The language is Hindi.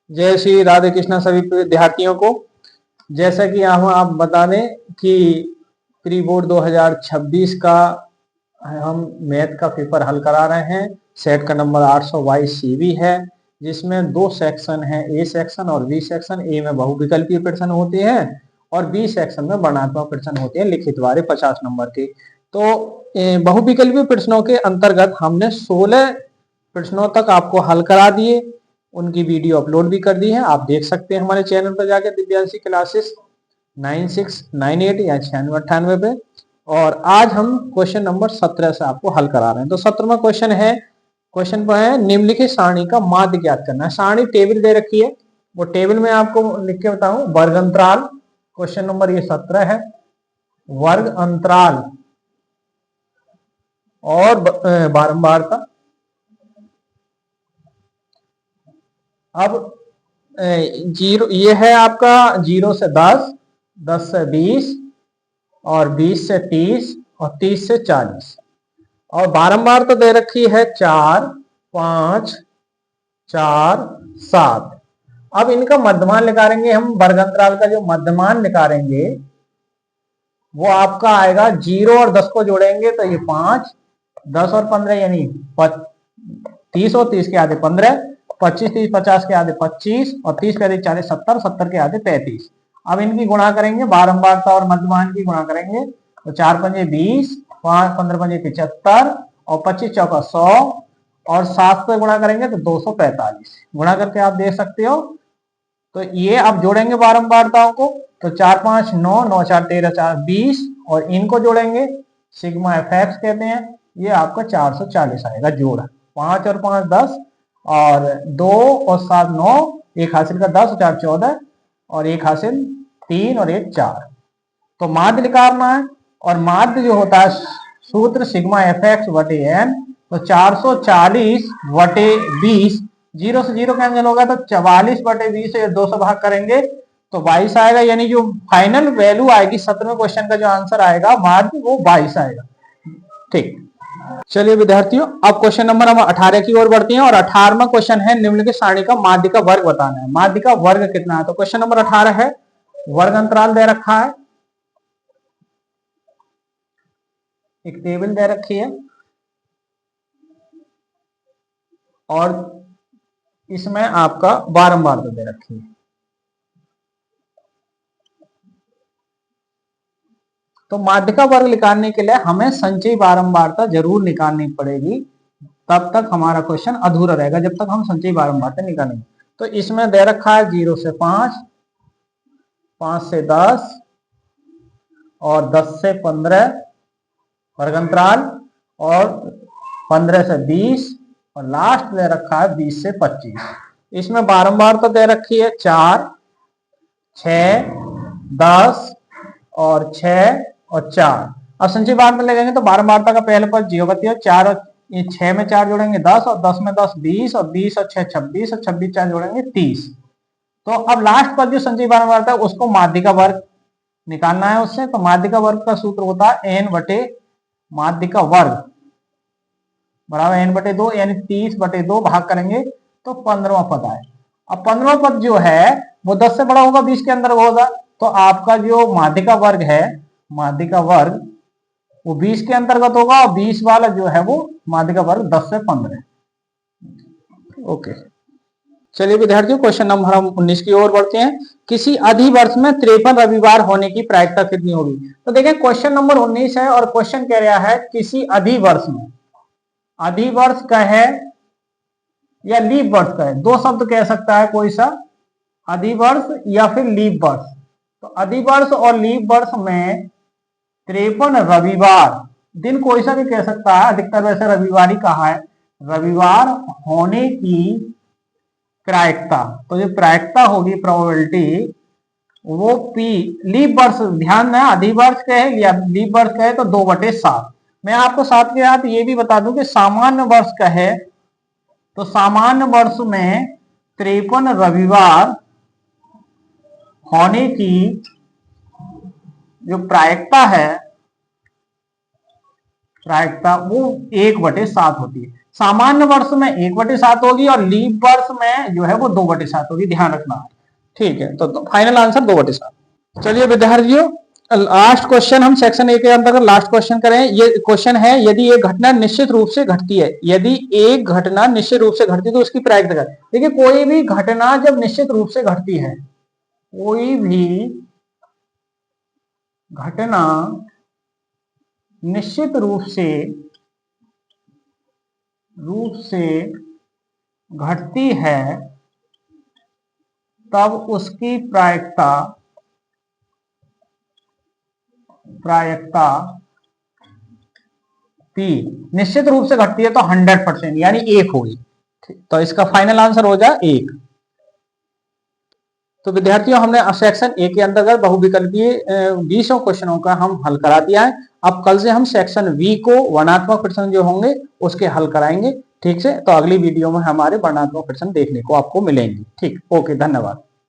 जय श्री राधे कृष्णा सभी विद्यार्थियों को। जैसा कि हम आप बता दें कि प्री बोर्ड 2026 का हम मैथ का पेपर हल करा रहे हैं। सेट का नंबर 822 सीवी है, जिसमें दो सेक्शन है, ए सेक्शन और बी सेक्शन। ए में बहुविकल्पीय प्रश्न होते हैं और बी सेक्शन में वर्णनात्मक प्रश्न होते हैं लिखित वाले 50 नंबर के। तो बहुविकल्पीय प्रश्नों के अंतर्गत हमने 16 प्रश्नों तक आपको हल करा दिए, उनकी वीडियो अपलोड भी कर दी है, आप देख सकते हैं हमारे चैनल पर जाकर दिव्यांशी क्लासेस 9698 या 9698 पे। और आज हम क्वेश्चन नंबर 17 से आपको हल करा रहे हैं। तो 17वां क्वेश्चन है, क्वेश्चन पर है निम्नलिखित सारणी का माध्य ज्ञात करना है। सारणी टेबल दे रखी है, वो टेबल में आपको लिख के बताऊं। वर्ग अंतराल, क्वेश्चन नंबर ये 17 है। वर्ग अंतराल और बारंबारता। अब जीरो ये है आपका 0 से 10, 10 से 20 और 20 से 30 और 30 से 40। और बारंबार तो दे रखी है 4, 5, 4, 7। अब इनका मध्यमान निकालेंगे हम। वर्ग अंतराल का जो मध्यमान निकालेंगे वो आपका आएगा 0 और 10 को जोड़ेंगे तो ये 5, 10 और 15 यानी 30 और 30 के आधे 15, 25, 30, 50 के आधे 25 और 30 के आधे 40, 70, 70 के आधे 35। अब इनकी गुणा करेंगे, बारंबारता और मध्यमान की गुणा करेंगे तो 4 पंजे 20, 5 15 पंजे 75 और 25 चौका 100 और 7 से गुणा करेंगे तो 245। गुणा करके आप देख सकते हो। तो ये आप जोड़ेंगे बारंबारताओं को तो 4 5 9, 9 4 13, 4 20 और इनको जोड़ेंगे, सिग्मा एफ एक्स कहते हैं। ये आपका 440 आएगा जोड़। 5 और 5 10 और 2 और 7 9, एक हासिल का 10 और 4 14 और एक हासिल 3 और एक 4। तो माध्य निकालना है और माध्य जो होता है सूत्र सिग्मा एफ एक्स बटे एन। तो 440 बटे 20, 0 से 0 कैंसिल होगा तो 44 बटे 20 से 200 भाग करेंगे तो 22 आएगा। यानी जो फाइनल वैल्यू आएगी 17वें क्वेश्चन का जो आंसर आएगा माध्य वो 22 आएगा। ठीक, चलिए विद्यार्थियों अब क्वेश्चन नंबर हम 18 की ओर बढ़ते हैं और 18वां क्वेश्चन है निम्नलिखित सारणी का माध्य का वर्ग बताना है। माध्य का वर्ग कितना है? तो क्वेश्चन नंबर 18 है, वर्ग अंतराल दे रखा है, एक टेबल दे रखी है और इसमें आपका बारंबारता दे रखी है। तो माध्य का वर्ग निकालने के लिए हमें संचयी बारंबारता जरूर निकालनी पड़ेगी, तब तक हमारा क्वेश्चन अधूरा रहेगा जब तक हम संचयी बारंबारता निकालेंगे। तो इसमें दे रखा है 0 से 5, 5 से 10 और 10 से 15 वर्ग अंतराल और 15 से 20 और लास्ट दे रखा है 20 से 25। इसमें बारंबारता दे रखी है 4, 6, 10 और 6 और 4। अब संचयी बार में लगेंगे तो बारंबारता का पहले पद 0 4 और 6 में 4 जोड़ेंगे 10 और 10 में 10 20 और 20 और 6 26 और 26 4 जोड़ेंगे 30। तो अब लास्ट पद जो संचयी बारंबारता है उसको माध्य का वर्ग निकालना है उससे। तो माध्य का वर्ग का सूत्र होता है n बटे माध्य का वर्ग बराबर n बटे 2 यानी 30 बटे 2 भाग करेंगे तो 15वां पद आए। अब 15वां पद जो है वो 10 से बड़ा होगा, 20 के अंदर होगा। तो आपका जो माध्य का वर्ग है, माध्य का वर्ग वो 20 के अंतर्गत होगा और 20 वाला जो है वो माध्य का वर्ग 10 से 15। ओके, चलिए विद्यार्थियों क्वेश्चन नंबर हम 19 की ओर बढ़ते हैं। किसी अधिवर्ष में 53 रविवार होने की प्रायिकता कितनी होगी? तो देखिए क्वेश्चन नंबर 19 है और क्वेश्चन कह रहा है किसी अधिवर्ष में, अधिवर्ष का है या लीप वर्ष का है, दो शब्द कह सकता है कोई सा, अधिवर्ष या फिर लीप वर्ष। तो अधिवर्ष और लीप वर्ष में 53 रविवार, दिन कोई सा भी कह सकता है, अधिकतर वैसे रविवार ही कहा है, रविवार होने की प्रायिकता। तो जो प्रायिकता होगी प्रोबेबिलिटी वो पी लीप वर्ष, ध्यान दें अधिवर्ष का है या लीप वर्ष का है तो 2/7। मैं आपको साथ के साथ ये भी बता दूं कि सामान्य वर्ष का है तो सामान्य वर्ष में 53 रविवार होने की जो प्रायिकता है, प्रायिकता वो 1/7 होती है। सामान्य वर्ष में 1/7 होगी और लीप वर्ष में जो है वो 2/7 होगी, ध्यान रखना। ठीक है, तो फाइनल आंसर 2/7। चलिए विद्यार्थियों, लास्ट क्वेश्चन हम सेक्शन ए के अंतर्गत लास्ट क्वेश्चन करें। ये क्वेश्चन है, यदि एक घटना निश्चित रूप से घटती है, यदि एक घटना निश्चित रूप से घटती है तो उसकी प्रायिकता। देखिए कोई भी घटना जब निश्चित रूप से घटती है, कोई भी घटना निश्चित रूप से घटती है तब उसकी प्रायिकता P निश्चित रूप से घटती है तो 100% यानी 1 होगी। तो इसका फाइनल आंसर हो जाए 1। तो विद्यार्थियों, हमने सेक्शन ए के अंतर्गत बहुविकल्पीय 20 क्वेश्चनों का हम हल करा दिया है। अब कल से हम सेक्शन वी को वर्णात्मक प्रश्न जो होंगे उसके हल कराएंगे। ठीक से, तो अगली वीडियो में हमारे वर्णात्मक प्रश्न देखने को आपको मिलेंगे। ठीक, ओके, धन्यवाद।